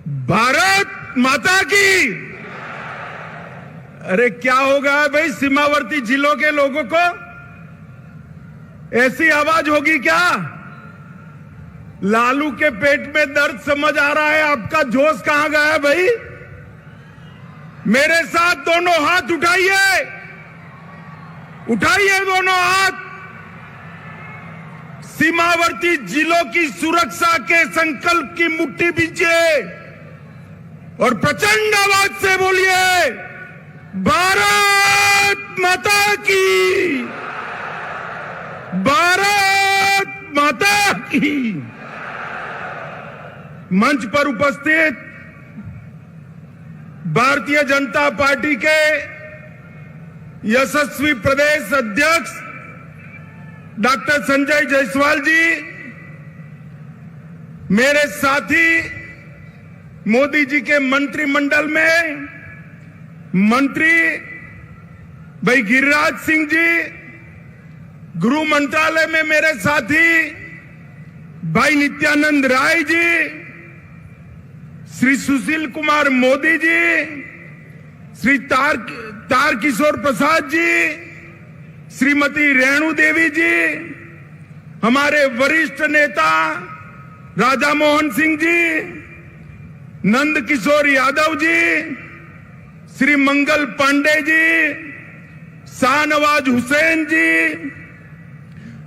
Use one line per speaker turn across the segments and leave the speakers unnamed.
भारत माता की। अरे क्या हो गया भाई सीमावर्ती जिलों के लोगों को? ऐसी आवाज होगी क्या? लालू के पेट में दर्द समझ आ रहा है, आपका जोश कहां गया भाई? मेरे साथ दोनों हाथ उठाइए, उठाइए दोनों हाथ। सीमावर्ती जिलों की सुरक्षा के संकल्प की मुट्ठी बीजिए और प्रचंड आवाज से बोलिए, भारत माता की, भारत माता की। मंच पर उपस्थित भारतीय जनता पार्टी के यशस्वी प्रदेश अध्यक्ष डॉक्टर संजय जायसवाल जी, मेरे साथी मोदी जी के मंत्रिमंडल में मंत्री भाई गिरिराज सिंह जी, गृह मंत्रालय में मेरे साथी भाई नित्यानंद राय जी, श्री सुशील कुमार मोदी जी, श्री तारकिशोर प्रसाद जी, श्रीमती रेणु देवी जी, हमारे वरिष्ठ नेता राधा मोहन सिंह जी, नंद किशोर यादव जी, श्री मंगल पांडे जी, शाहनवाज हुसैन जी,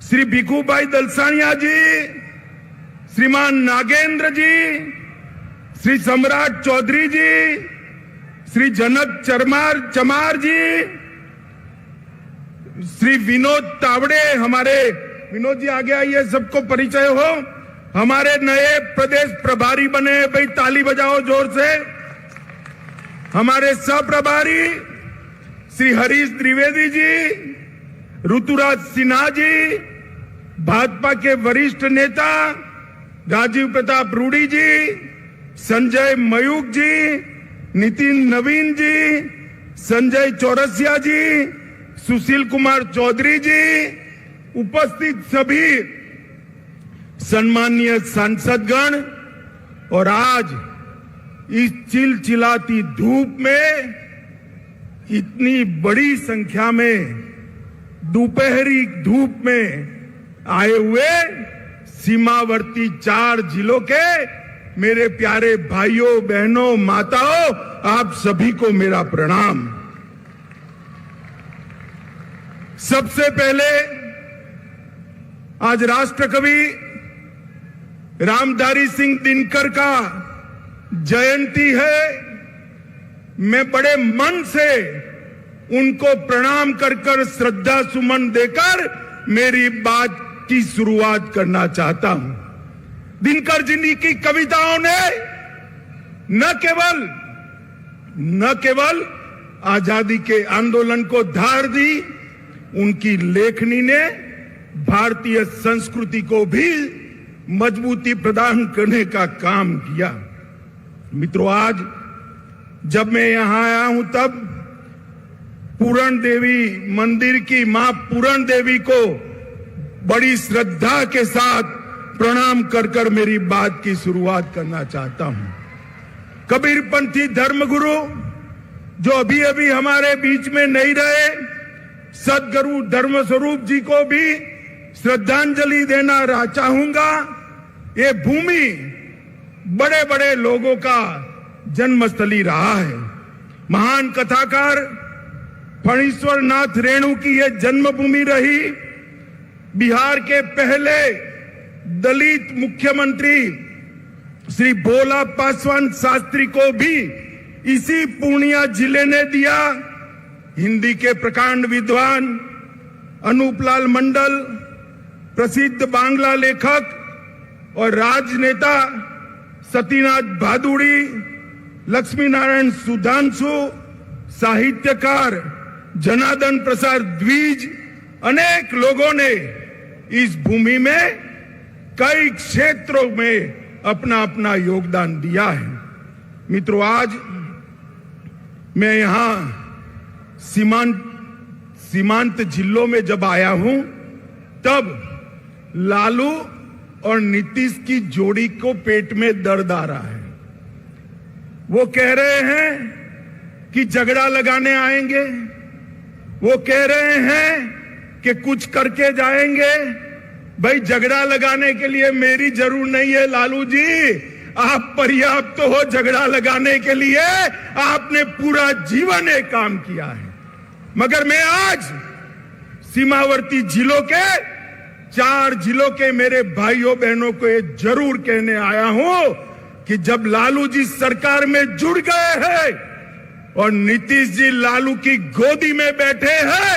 श्री भिखूभाई दलसानिया जी, श्रीमान नागेंद्र जी, श्री सम्राट चौधरी जी, श्री जनक चमार जी, श्री विनोद तावड़े, हमारे विनोद जी आगे आइए, सबको परिचय हो, हमारे नए प्रदेश प्रभारी बने, भाई ताली बजाओ जोर से। हमारे सह प्रभारी श्री हरीश द्विवेदी जी, ऋतुराज सिन्हा जी, भाजपा के वरिष्ठ नेता राजीव प्रताप रूडी जी, संजय मयूख जी, नितिन नवीन जी, संजय चौरसिया जी, सुशील कुमार चौधरी जी, उपस्थित सभी सम्मानीय सांसदगण और आज इस चिलचिलाती धूप में इतनी बड़ी संख्या में दोपहरी धूप में आए हुए सीमावर्ती 4 जिलों के मेरे प्यारे भाइयों बहनों माताओं, आप सभी को मेरा प्रणाम। सबसे पहले आज राष्ट्रकवि रामधारी सिंह दिनकर का जयंती है। मैं बड़े मन से उनको प्रणाम कर श्रद्धा सुमन देकर मेरी बात की शुरुआत करना चाहता हूं। दिनकर जी की कविताओं ने न केवल आजादी के आंदोलन को धार दी, उनकी लेखनी ने भारतीय संस्कृति को भी मजबूती प्रदान करने का काम किया। मित्रों, आज जब मैं यहां आया हूं तब पूरण देवी मंदिर की मां पूरण देवी को बड़ी श्रद्धा के साथ प्रणाम कर मेरी बात की शुरुआत करना चाहता हूं। कबीरपंथी धर्मगुरु जो अभी अभी हमारे बीच में नहीं रहे, सदगुरु धर्मस्वरूप जी को भी श्रद्धांजलि देना चाहूंगा। ये भूमि बड़े बड़े लोगों का जन्मस्थली रहा है। महान कथाकार फणीश्वर नाथ रेणु की यह जन्मभूमि रही। बिहार के पहले दलित मुख्यमंत्री श्री भोला पासवान शास्त्री को भी इसी पूर्णिया जिले ने दिया। हिंदी के प्रकांड विद्वान अनूपलाल मंडल, प्रसिद्ध बांग्ला लेखक और राजनेता सतीनाथ भादुड़ी, लक्ष्मी नारायण सुधांशु, साहित्यकार जनार्दन प्रसाद द्विज, अनेक लोगों ने इस भूमि में कई क्षेत्रों में अपना अपना योगदान दिया है। मित्रों, आज मैं यहां सीमांत जिलों में जब आया हूं तब लालू और नीतीश की जोड़ी को पेट में दर्द आ रहा है। वो कह रहे हैं कि झगड़ा लगाने आएंगे, वो कह रहे हैं कि कुछ करके जाएंगे। भाई झगड़ा लगाने के लिए मेरी जरूर नहीं है लालू जी, आप पर्याप्त हो झगड़ा लगाने के लिए, आपने पूरा जीवन एक काम किया है। मगर मैं आज सीमावर्ती जिलों के 4 जिलों के मेरे भाइयों बहनों को ये जरूर कहने आया हूं कि जब लालू जी सरकार में जुड़ गए हैं और नीतीश जी लालू की गोदी में बैठे हैं,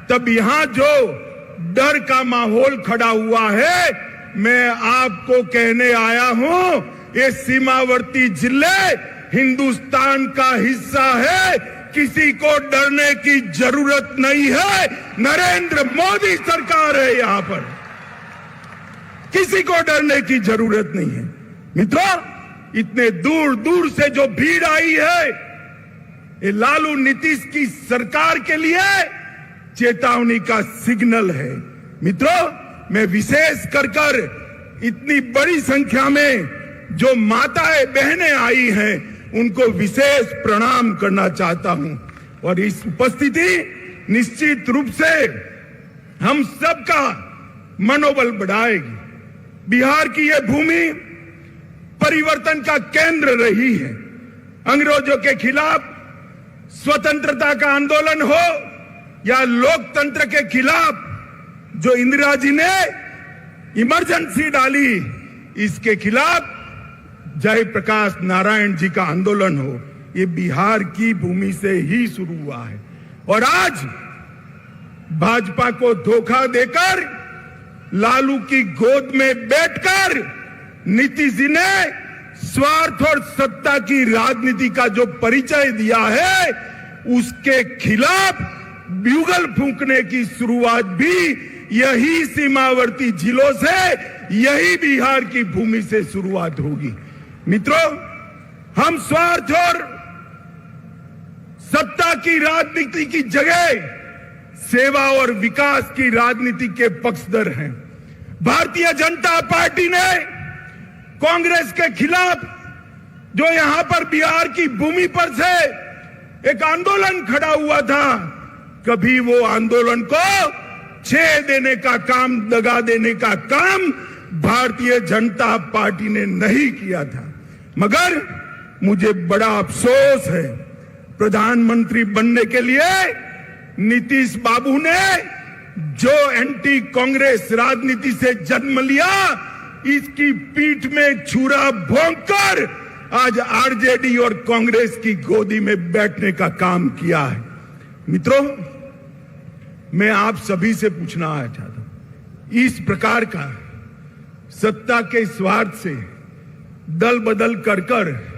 तब यहां जो डर का माहौल खड़ा हुआ है, मैं आपको कहने आया हूं, ये सीमावर्ती जिले हिंदुस्तान का हिस्सा है, किसी को डरने की जरूरत नहीं है। नरेंद्र मोदी सरकार है यहां पर, किसी को डरने की जरूरत नहीं है। मित्रों, इतने दूर दूर से जो भीड़ आई है, ये लालू नीतीश की सरकार के लिए चेतावनी का सिग्नल है। मित्रों, मैं विशेष कर इतनी बड़ी संख्या में जो माताएं बहनें आई हैं, उनको विशेष प्रणाम करना चाहता हूं। और इस उपस्थिति निश्चित रूप से हम सबका मनोबल बढ़ाएगी। बिहार की यह भूमि परिवर्तन का केंद्र रही है। अंग्रेजों के खिलाफ स्वतंत्रता का आंदोलन हो या लोकतंत्र के खिलाफ जो इंदिरा जी ने इमरजेंसी डाली, इसके खिलाफ जयप्रकाश नारायण जी का आंदोलन हो, ये बिहार की भूमि से ही शुरू हुआ है। और आज भाजपा को धोखा देकर लालू की गोद में बैठकर नीतीश जी ने स्वार्थ और सत्ता की राजनीति का जो परिचय दिया है, उसके खिलाफ ब्यूगल फूंकने की शुरुआत भी यही सीमावर्ती जिलों से, यही बिहार की भूमि से शुरुआत होगी। मित्रों, हम स्वार्थ और सत्ता की राजनीति की जगह सेवा और विकास की राजनीति के पक्षधर हैं। भारतीय जनता पार्टी ने कांग्रेस के खिलाफ जो यहां पर बिहार की भूमि पर से एक आंदोलन खड़ा हुआ था, कभी वो आंदोलन को छेद देने का काम, दगा देने का काम भारतीय जनता पार्टी ने नहीं किया था। मगर मुझे बड़ा अफसोस है, प्रधानमंत्री बनने के लिए नीतीश बाबू ने जो एंटी कांग्रेस राजनीति से जन्म लिया, इसकी पीठ में छुरा भोंककर आज आरजेडी और कांग्रेस की गोदी में बैठने का काम किया है। मित्रों, मैं आप सभी से पूछना चाहता हूं, इस प्रकार का सत्ता के स्वार्थ से दल बदल कर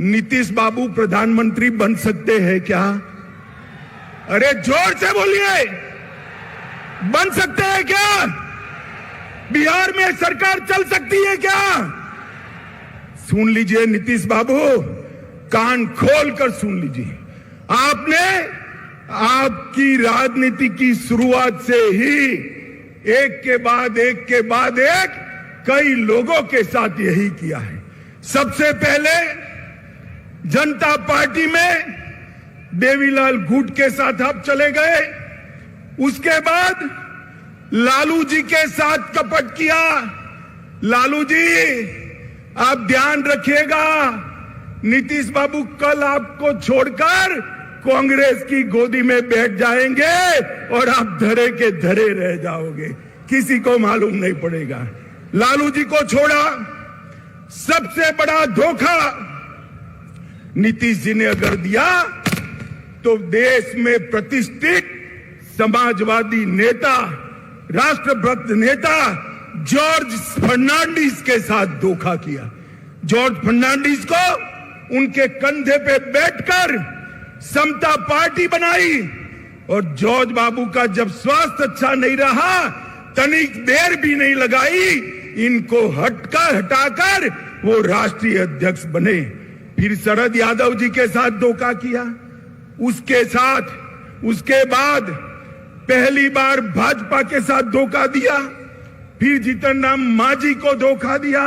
नीतीश बाबू प्रधानमंत्री बन सकते हैं क्या? अरे जोर से बोलिए, बन सकते हैं क्या? बिहार में सरकार चल सकती है क्या? सुन लीजिए नीतीश बाबू, कान खोल कर सुन लीजिए। आपने आपकी राजनीति की शुरुआत से ही एक के बाद एक कई लोगों के साथ यही किया है। सबसे पहले जनता पार्टी में देवीलाल गुट के साथ आप चले गए, उसके बाद लालू जी के साथ कपट किया। लालू जी, आप ध्यान रखिएगा, नीतीश बाबू कल आपको छोड़कर कांग्रेस की गोदी में बैठ जाएंगे और आप धरे के धरे रह जाओगे, किसी को मालूम नहीं पड़ेगा। लालू जी को छोड़ा, सबसे बड़ा धोखा नीतीश जी ने अगर दिया तो देश में प्रतिष्ठित समाजवादी नेता, राष्ट्रभक्त नेता जॉर्ज फर्नांडिस के साथ धोखा किया। जॉर्ज फर्नांडिस को उनके कंधे पे बैठकर समता पार्टी बनाई और जॉर्ज बाबू का जब स्वास्थ्य अच्छा नहीं रहा, तनिक देर भी नहीं लगाई, इनको हटाकर वो राष्ट्रीय अध्यक्ष बने। फिर शरद यादव जी के साथ धोखा किया, उसके बाद पहली बार भाजपा के साथ धोखा दिया, फिर जीतन राम मांझी को धोखा दिया,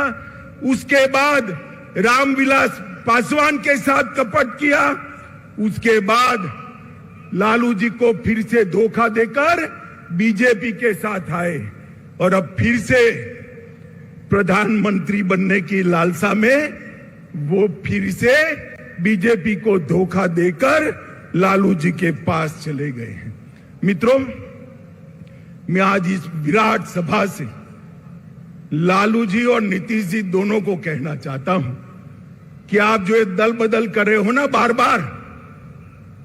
उसके बाद रामविलास पासवान के साथ कपट किया, उसके बाद लालू जी को फिर से धोखा देकर बीजेपी के साथ आए और अब फिर से प्रधानमंत्री बनने की लालसा में वो फिर से बीजेपी को धोखा देकर लालू जी के पास चले गए हैं। मित्रों, मैं आज इस विराट सभा से लालू जी और नीतीश जी दोनों को कहना चाहता हूं कि आप जो ये दल बदल कर रहे हो ना बार बार,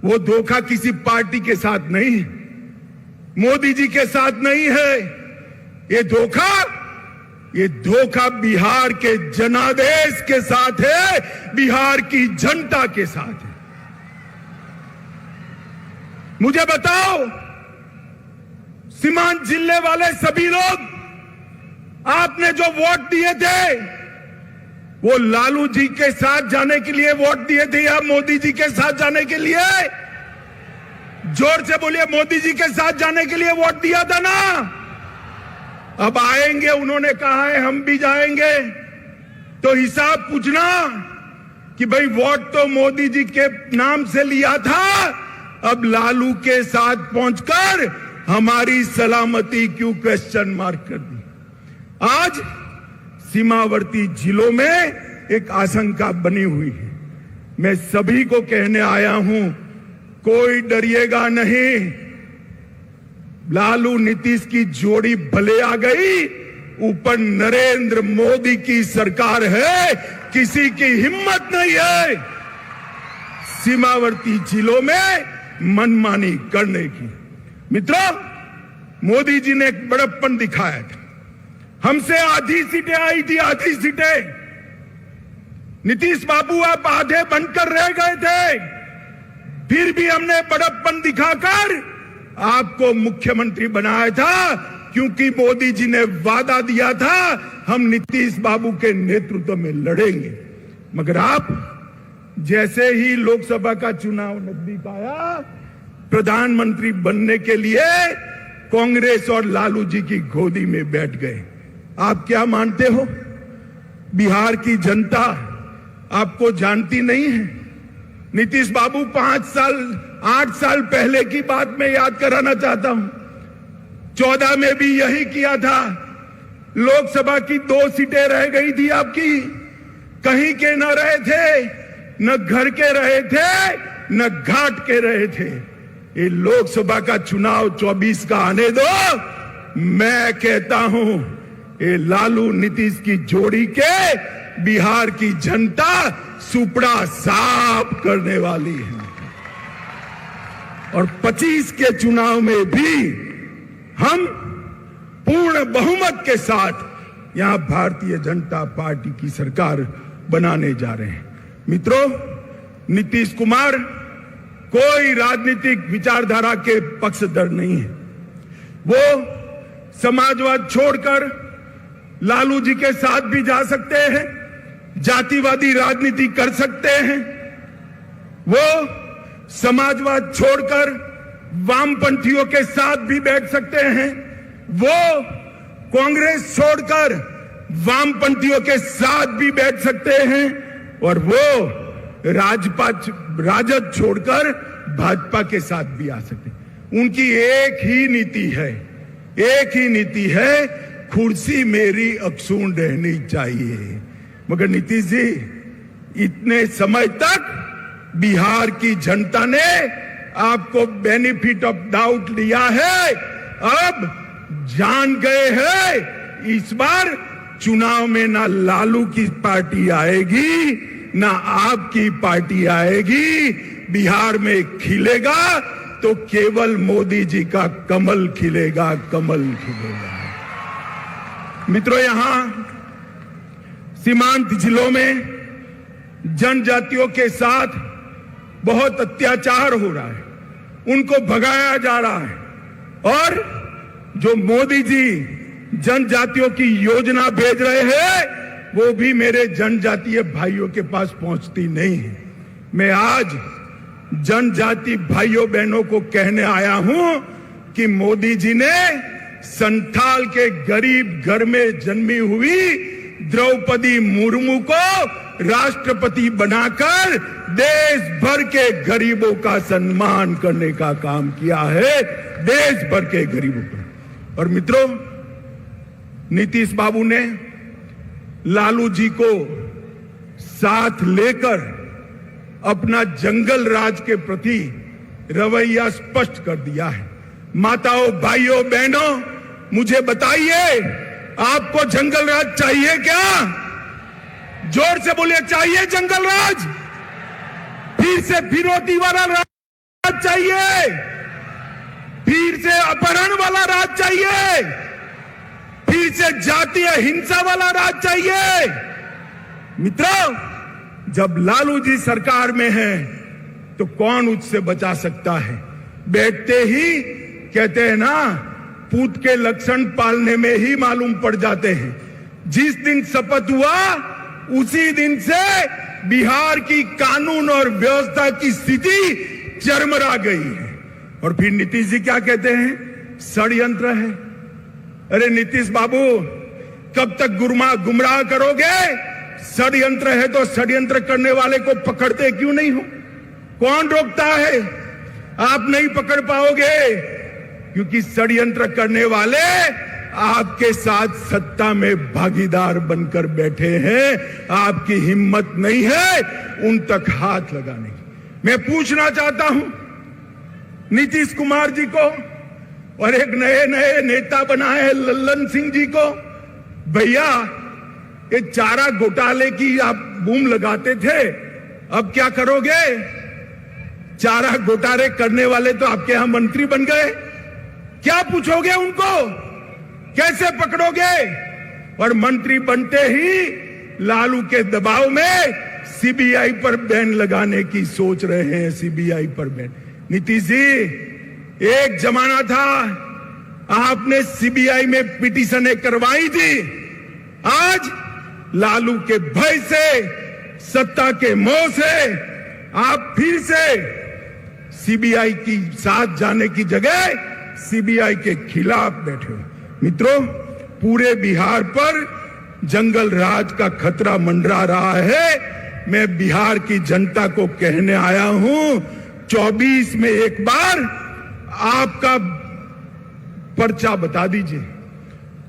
वो धोखा किसी पार्टी के साथ नहीं, मोदी जी के साथ नहीं है। ये धोखा बिहार के जनादेश के साथ है, बिहार की जनता के साथ है। मुझे बताओ, सीमांत जिले वाले सभी लोग आपने जो वोट दिए थे, वो लालू जी के साथ जाने के लिए वोट दिए थे या मोदी जी के साथ जाने के लिए? जोर से बोलिए, मोदी जी के साथ जाने के लिए वोट दिया था ना? अब आएंगे, उन्होंने कहा है हम भी जाएंगे, तो हिसाब पूछना कि भाई वोट तो मोदी जी के नाम से लिया था, अब लालू के साथ पहुंचकर हमारी सलामती क्यों क्वेश्चन मार्क कर दी? आज सीमावर्ती जिलों में एक आशंका बनी हुई है। मैं सभी को कहने आया हूं, कोई डरिएगा नहीं। लालू नीतीश की जोड़ी भले आ गई, ऊपर नरेंद्र मोदी की सरकार है, किसी की हिम्मत नहीं है सीमावर्ती जिलों में मनमानी करने की। मित्रों, मोदी जी ने एक बड़प्पन दिखाया था। हमसे आधी सीटें आई थी, आधी सीटें। नीतीश बाबू आप आधे बनकर रह गए थे, फिर भी हमने बड़प्पन दिखाकर आपको मुख्यमंत्री बनाया था, क्योंकि मोदी जी ने वादा दिया था हम नीतीश बाबू के नेतृत्व में लड़ेंगे। मगर आप जैसे ही लोकसभा का चुनाव नजदीक आया, प्रधानमंत्री बनने के लिए कांग्रेस और लालू जी की गोदी में बैठ गए। आप क्या मानते हो, बिहार की जनता आपको जानती नहीं है? नीतीश बाबू 8 साल पहले की बात मैं याद कराना चाहता हूं। 14 में भी यही किया था। लोकसभा की 2 सीटें रह गई थी आपकी, कहीं के न रहे थे, न घर के रहे थे, न घाट के रहे थे। ये लोकसभा का चुनाव 24 का आने दो। मैं कहता हूं, ये लालू नीतीश की जोड़ी के बिहार की जनता सुपड़ा साफ करने वाली है। और 25 के चुनाव में भी हम पूर्ण बहुमत के साथ यहां भारतीय जनता पार्टी की सरकार बनाने जा रहे हैं। मित्रों, नीतीश कुमार कोई राजनीतिक विचारधारा के पक्षधर नहीं है। वो समाजवाद छोड़कर लालू जी के साथ भी जा सकते हैं, जातिवादी राजनीति कर सकते हैं। वो समाजवाद छोड़कर वामपंथियों के साथ भी बैठ सकते हैं। वो कांग्रेस छोड़कर वामपंथियों के साथ भी बैठ सकते हैं। और वो राजद छोड़कर भाजपा के साथ भी आ सकते हैं। उनकी एक ही नीति है, कुर्सी मेरी अक्षुण्ण रहनी चाहिए। मगर नीतीश जी, इतने समय तक बिहार की जनता ने आपको बेनिफिट ऑफ डाउट लिया है, अब जान गए हैं इस बार चुनाव में ना लालू की पार्टी आएगी, ना आपकी पार्टी आएगी। बिहार में खिलेगा तो केवल मोदी जी का कमल खिलेगा, कमल खिलेगा। मित्रों, यहां सीमांत जिलों में जनजातियों के साथ बहुत अत्याचार हो रहा है, उनको भगाया जा रहा है। और जो मोदी जी जनजातियों की योजना भेज रहे हैं, वो भी मेरे जनजातीय भाइयों के पास पहुंचती नहीं है। मैं आज जनजाति भाइयों बहनों को कहने आया हूं कि मोदी जी ने संथाल के गरीब घर में जन्मी हुई द्रौपदी मुर्मू को राष्ट्रपति बनाकर देश भर के गरीबों का सम्मान करने का काम किया है, देश भर के गरीबों का। और मित्रों, नीतीश बाबू ने लालू जी को साथ लेकर अपना जंगल राज के प्रति रवैया स्पष्ट कर दिया है। माताओं, भाइयों, बहनों, मुझे बताइए, आपको जंगल राज चाहिए क्या? जोर से बोलिए, चाहिए जंगल राज? फिर से फिरौती वाला राज चाहिए? फिर से अपहरण वाला राज चाहिए? फिर से जातीय हिंसा वाला राज चाहिए? मित्रों, जब लालू जी सरकार में है तो कौन उससे बचा सकता है? बैठते ही कहते हैं ना, पूत के लक्षण पालने में ही मालूम पड़ जाते हैं। जिस दिन शपथ हुआ उसी दिन से बिहार की कानून और व्यवस्था की स्थिति चरमरा गई है। और फिर नीतीश जी क्या कहते हैं? षड्यंत्र है। अरे नीतीश बाबू, कब तक गुमराह करोगे? षड्यंत्र है तो षड्यंत्र करने वाले को पकड़ते क्यों नहीं हो? कौन रोकता है? आप नहीं पकड़ पाओगे, क्योंकि षड्यंत्र करने वाले आपके साथ सत्ता में भागीदार बनकर बैठे हैं। आपकी हिम्मत नहीं है उन तक हाथ लगाने की। मैं पूछना चाहता हूं नीतीश कुमार जी को और एक नए नए नेता बनाए लल्लन सिंह जी को, भैया ये चारा घोटाले की आप बूम लगाते थे, अब क्या करोगे? चारा घोटाले करने वाले तो आपके यहां मंत्री बन गए, क्या पूछोगे उनको? कैसे पकड़ोगे? और मंत्री बनते ही लालू के दबाव में सीबीआई पर बैन लगाने की सोच रहे हैं। सीबीआई पर बैन। नीतीश जी, एक जमाना था आपने सीबीआई में पिटीशनें करवाई थी। आज लालू के भय से, सत्ता के मोह से आप फिर से सीबीआई की साथ जाने की जगह सीबीआई के खिलाफ बैठे हो। मित्रों, पूरे बिहार पर जंगल राज का खतरा मंडरा रहा है। मैं बिहार की जनता को कहने आया हूं, 24 में एक बार आपका पर्चा बता दीजिए।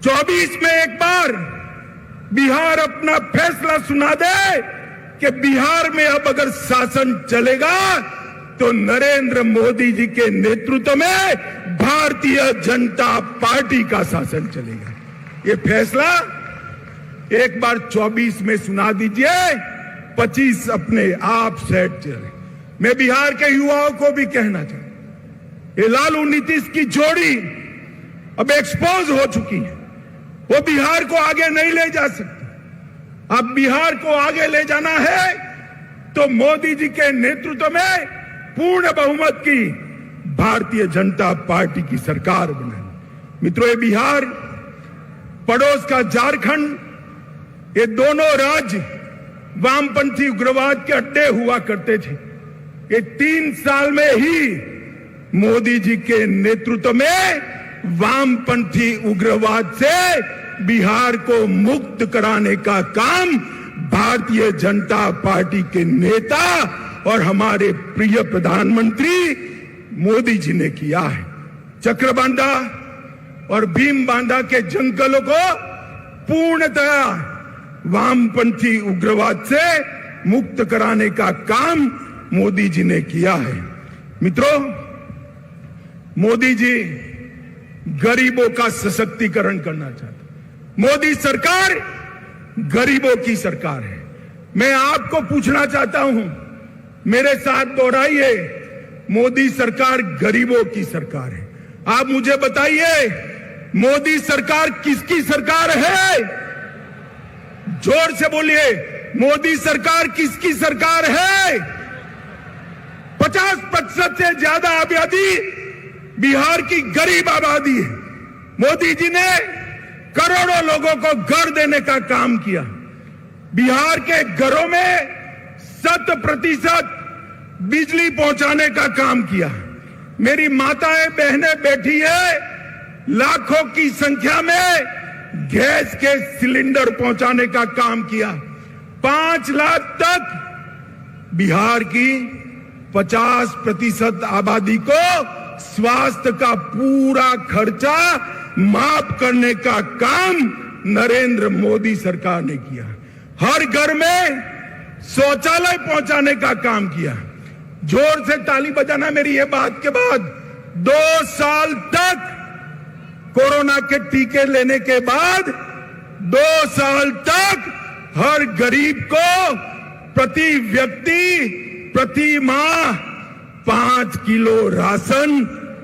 24 में एक बार बिहार अपना फैसला सुना दे कि बिहार में अब अगर शासन चलेगा तो नरेंद्र मोदी जी के नेतृत्व में भारतीय जनता पार्टी का शासन चलेगा। ये फैसला एक बार 24 में सुना दीजिए, 25 अपने आप सेट चले। मैं बिहार के युवाओं को भी कहना चाहता, ये लालू नीतीश की जोड़ी अब एक्सपोज हो चुकी है। वो बिहार को आगे नहीं ले जा सकती। अब बिहार को आगे ले जाना है तो मोदी जी के नेतृत्व में पूर्ण बहुमत की भारतीय जनता पार्टी की सरकार बनाई। मित्रों, ये बिहार, पड़ोस का झारखंड, ये दोनों राज्य वामपंथी उग्रवाद के अड्डे हुआ करते थे। ये 3 साल में ही मोदी जी के नेतृत्व में वामपंथी उग्रवाद से बिहार को मुक्त कराने का काम भारतीय जनता पार्टी के नेता और हमारे प्रिय प्रधानमंत्री मोदी जी ने किया है। चक्रबांधा और भीम बांधा के जंगलों को पूर्णतया वामपंथी उग्रवाद से मुक्त कराने का काम मोदी जी ने किया है। मित्रों, मोदी जी गरीबों का सशक्तिकरण करना चाहते। मोदी सरकार गरीबों की सरकार है। मैं आपको पूछना चाहता हूं, मेरे साथ दोहराइए, मोदी सरकार गरीबों की सरकार है। आप मुझे बताइए, मोदी सरकार किसकी सरकार है? जोर से बोलिए, मोदी सरकार किसकी सरकार है? 50% से ज्यादा आबादी बिहार की गरीब आबादी है। मोदी जी ने करोड़ों लोगों को घर देने का काम किया। बिहार के घरों में 100% बिजली पहुंचाने का काम किया। मेरी माताएं बहनें बैठी है, लाखों की संख्या में गैस के सिलेंडर पहुंचाने का काम किया। 5 लाख तक बिहार की 50% आबादी को स्वास्थ्य का पूरा खर्चा माफ करने का काम नरेंद्र मोदी सरकार ने किया। हर घर में शौचालय पहुंचाने का काम किया। जोर से ताली बजाना मेरी ये बात के बाद। 2 साल तक कोरोना के टीके लेने के बाद 2 साल तक हर गरीब को प्रति व्यक्ति प्रति माह 5 किलो राशन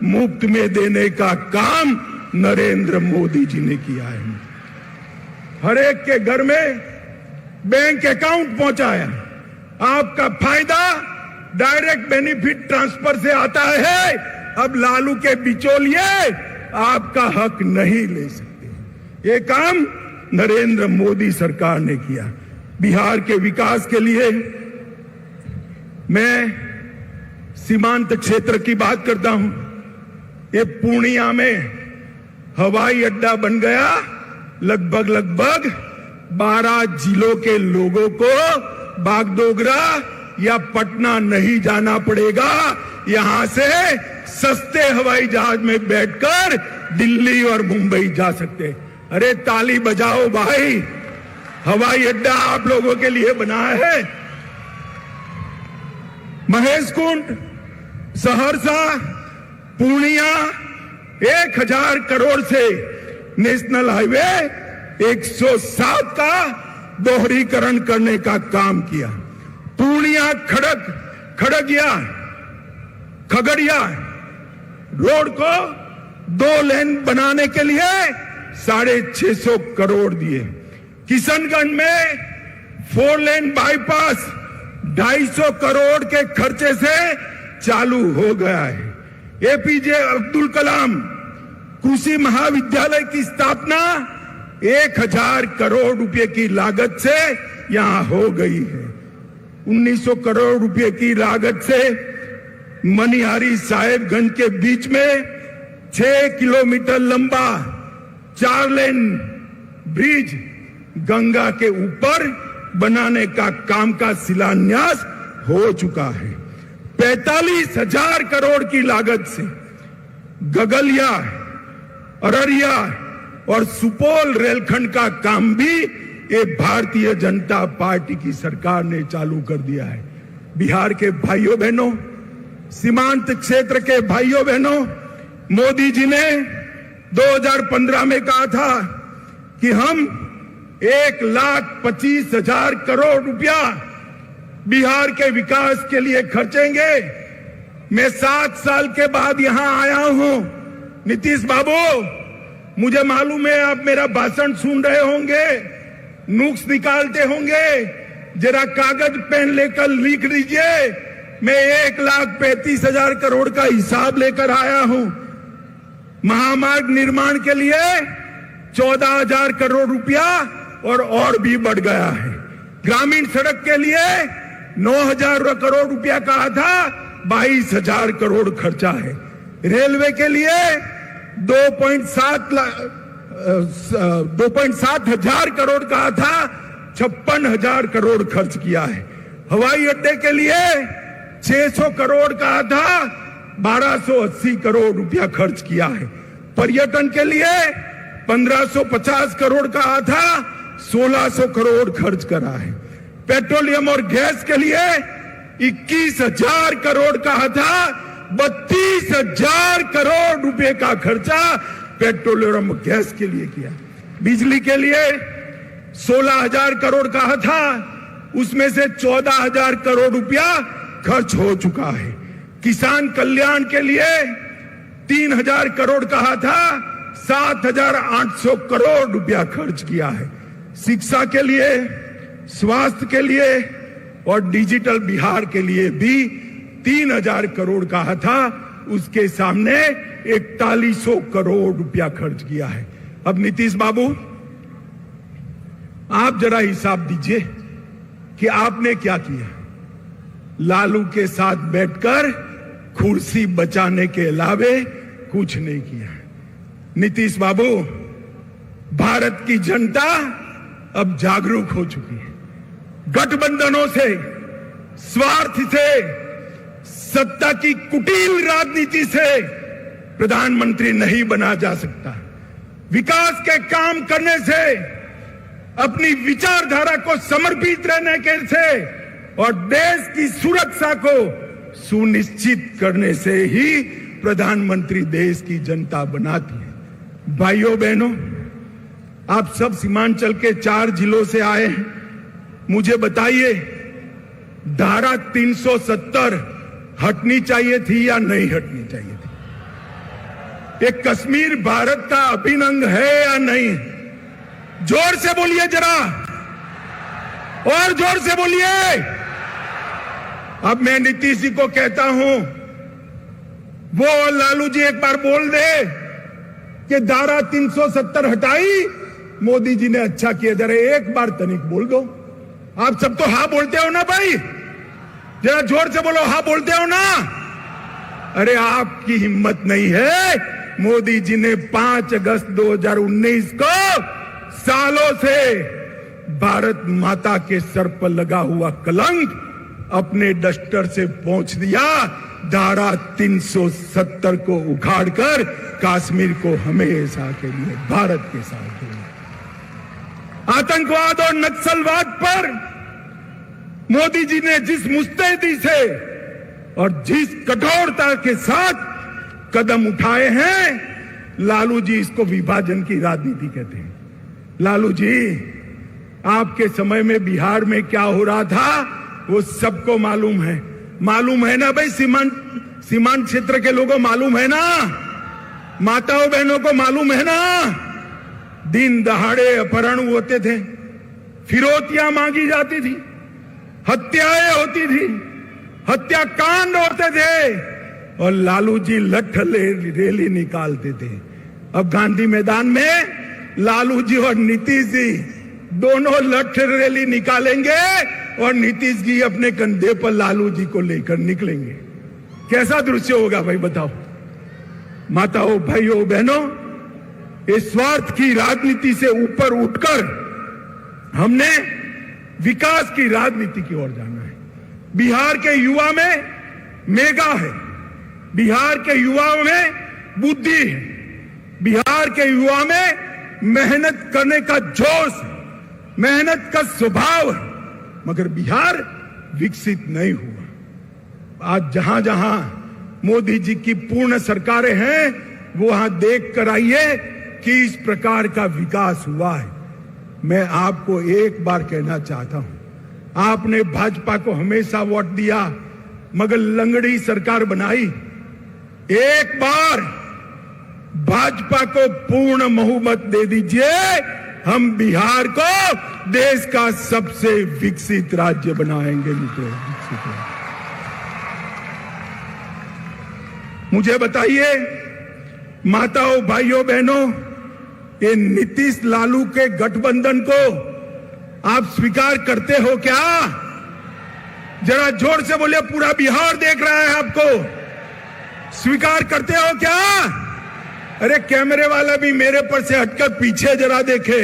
मुफ्त में देने का काम नरेंद्र मोदी जी ने किया है। हर एक के घर में बैंक अकाउंट पहुंचाया। आपका फायदा डायरेक्ट बेनिफिट ट्रांसफर से आता है। अब लालू के बिचौलिए आपका हक नहीं ले सकते। ये काम नरेंद्र मोदी सरकार ने किया। बिहार के विकास के लिए मैं सीमांत क्षेत्र की बात करता हूं। ये पूर्णिया में हवाई अड्डा बन गया। लगभग 12 जिलों के लोगों को बागडोगरा या पटना नहीं जाना पड़ेगा। यहां से सस्ते हवाई जहाज में बैठकर दिल्ली और मुंबई जा सकते। अरे ताली बजाओ भाई, हवाई अड्डा आप लोगों के लिए बना है। महेशकुंड, सहरसा, पूर्णिया 1000 करोड़ से नेशनल हाईवे 107 का दोहरीकरण करने का काम किया। पूर्णिया खगड़िया रोड को 2 लेन बनाने के लिए 650 करोड़ दिए। किशनगंज में 4 लेन बाईपास 250 करोड़ के खर्चे से चालू हो गया है। एपीजे अब्दुल कलाम कृषि महाविद्यालय की स्थापना 1000 करोड़ रुपए की लागत से यहां हो गई है। 1900 करोड़ रुपए की लागत से मनिहारी साहेबगंज के बीच में 6 किलोमीटर लंबा 4 लेन ब्रिज गंगा के ऊपर बनाने का काम का शिलान्यास हो चुका है। 45,000 करोड़ की लागत से गगलिया, अररिया और सुपौल रेलखंड का काम भी ये भारतीय जनता पार्टी की सरकार ने चालू कर दिया है। बिहार के भाइयों बहनों, सीमांत क्षेत्र के भाइयों बहनों, मोदी जी ने 2015 में कहा था कि हम 1,25,000 करोड़ रुपया बिहार के विकास के लिए खर्चेंगे। मैं 7 साल के बाद यहां आया हूं। नीतीश बाबू, मुझे मालूम है आप मेरा भाषण सुन रहे होंगे, नुक्स निकालते होंगे। जरा कागज पेन लेकर लिख लीजिए। मैं 1,35,000 करोड़ का हिसाब लेकर आया हूं। महामार्ग निर्माण के लिए 14,000 करोड़ रुपया और भी बढ़ गया है। ग्रामीण सड़क के लिए 9,000 करोड़ रुपया कहा था, 22,000 करोड़ खर्चा है। रेलवे के लिए 2.7 हजार करोड़ कहा था, 56,000 करोड़ खर्च किया है। हवाई अड्डे के लिए 600 करोड़ कहा था, 1280 करोड़ रुपया खर्च किया है। पर्यटन के लिए 1550 करोड़ कहा था, 1600 करोड़ खर्च करा है। पेट्रोलियम और गैस के लिए 21,000 करोड़ कहा था, 32,000 करोड़ रुपए का खर्चा पेट्रोलियम और गैस के लिए किया। बिजली के लिए 16,000 करोड़ कहा था, उसमें से 14,000 करोड़ रुपया खर्च हो चुका है। किसान कल्याण के लिए 3,000 करोड़ कहा था, 7,800 करोड़ रुपया खर्च किया है। शिक्षा के लिए, स्वास्थ्य के लिए और डिजिटल बिहार के लिए भी 3,000 करोड़ कहा था, उसके सामने 4100 करोड़ रुपया खर्च किया है। अब नीतीश बाबू, आप जरा हिसाब दीजिए कि आपने क्या किया। लालू के साथ बैठकर कुर्सी बचाने के अलावे कुछ नहीं किया। नीतीश बाबू, भारत की जनता अब जागरूक हो चुकी है। गठबंधनों से, स्वार्थ से, सत्ता की कुटिल राजनीति से प्रधानमंत्री नहीं बना जा सकता। विकास के काम करने से, अपनी विचारधारा को समर्पित रहने के से और देश की सुरक्षा को सुनिश्चित करने से ही प्रधानमंत्री देश की जनता बनाती है। भाइयों बहनों, आप सब सीमांचल के 4 जिलों से आए हैं। मुझे बताइए, धारा 370 हटनी चाहिए थी या नहीं हटनी चाहिए थी? एक कश्मीर भारत का अभिन्न अंग है या नहीं? जोर से बोलिए जरा, और जोर से बोलिए। अब मैं नीतीश जी को कहता हूं, वो लालू जी एक बार बोल दे कि धारा 370 हटाई, मोदी जी ने अच्छा किया। जरा एक बार तनिक बोल दो। आप सब तो हाँ बोलते हो ना भाई, जरा जोर से बोलो, हाँ बोलते हो ना? अरे आपकी हिम्मत नहीं है। मोदी जी ने 5 अगस्त 2019 को सालों से भारत माता के सर पर लगा हुआ कलंक अपने डस्टर से पोंछ दिया। धारा 370 को उखाड़कर कश्मीर को हमेशा के लिए भारत के साथ जोड़ा। आतंकवाद और नक्सलवाद पर मोदी जी ने जिस मुस्तैदी से और जिस कठोरता के साथ कदम उठाए हैं, लालू जी इसको विभाजन की राजनीति कहते हैं। लालू जी, आपके समय में बिहार में क्या हो रहा था वो सबको मालूम है। मालूम है ना भाई? सीमांत क्षेत्र के लोगों मालूम है ना? माताओं बहनों को मालूम है ना? दिन दहाड़े अपहरण होते थे, फिरौतियां मांगी जाती थी, हत्याएं होती थी, हत्याकांड होते थे, और लालू जी लठ रैली निकालते थे। अब गांधी मैदान में लालू जी और नीतीश जी दोनों लठ रैली निकालेंगे और नीतीश जी अपने कंधे पर लालू जी को लेकर निकलेंगे। कैसा दृश्य होगा भाई, बताओ। माताओं, भाइयों, बहनों, इस स्वार्थ की राजनीति से ऊपर उठकर हमने विकास की राजनीति की ओर जाना है। बिहार के युवा में मेगा है, बिहार के युवाओं में बुद्धि है, बिहार के युवा में मेहनत करने का जोश है, मेहनत का स्वभाव है, मगर बिहार विकसित नहीं हुआ। आज जहां जहां मोदी जी की पूर्ण सरकारें हैं, वहां देख कर आइए कि इस प्रकार का विकास हुआ है। मैं आपको एक बार कहना चाहता हूं, आपने भाजपा को हमेशा वोट दिया, मगर लंगड़ी सरकार बनाई। एक बार भाजपा को पूर्ण बहुमत दे दीजिए, हम बिहार को देश का सबसे विकसित राज्य बनाएंगे। मुझे बताइए माताओं, भाइयों, बहनों, ये नीतीश लालू के गठबंधन को आप स्वीकार करते हो क्या? जरा जोर से बोलिए, पूरा बिहार देख रहा है आपको। स्वीकार करते हो क्या? अरे कैमरे वाला भी मेरे पर से हटकर पीछे जरा देखे।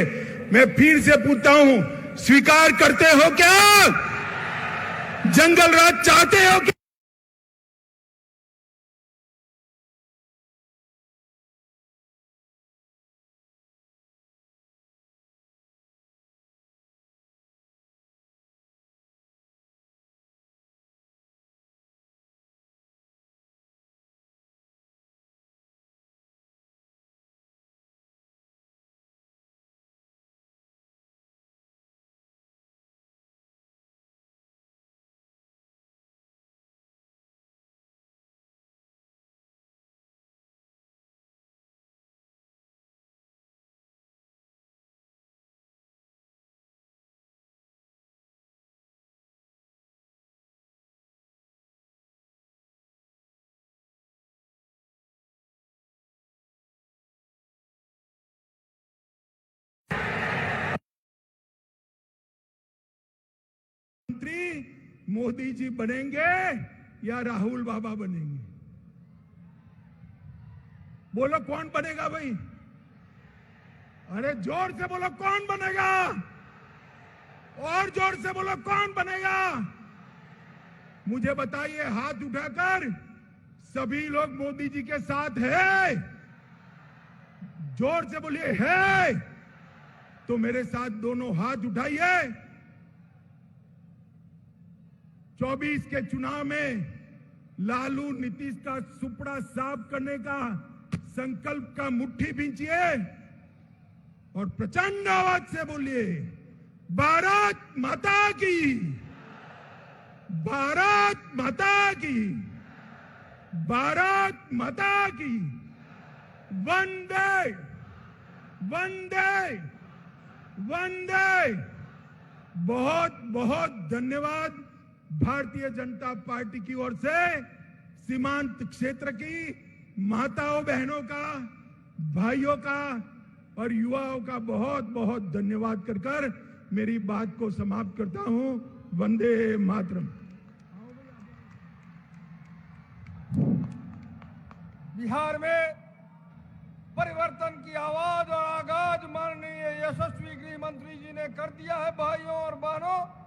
मैं फिर से पूछता हूं, स्वीकार करते हो क्या? जंगल राज चाहते हो क्या? मंत्री मोदी जी बनेंगे या राहुल बाबा बनेंगे? बोलो कौन बनेगा भाई? अरे जोर से बोलो, कौन बनेगा? और जोर से बोलो, कौन बनेगा? मुझे बताइए हाथ उठाकर, सभी लोग मोदी जी के साथ है? जोर से बोलिए है। तो मेरे साथ दोनों हाथ उठाइए। 24 के चुनाव में लालू नीतीश का सुपड़ा साफ करने का संकल्प का मुट्ठी भींचिए और प्रचंड आवाज से बोलिए, भारत माता की, भारत माता की, भारत माता की, वंदे वंदे वंदे। बहुत बहुत धन्यवाद भारतीय जनता पार्टी की ओर से सीमांत क्षेत्र की माताओं बहनों का, भाइयों का और युवाओं का बहुत बहुत धन्यवाद कर मेरी बात को समाप्त करता हूं। वंदे मातरम।
बिहार में परिवर्तन की आवाज और आगाज माननीय यशस्वी गृह मंत्री जी ने कर दिया है। भाइयों और बहनों,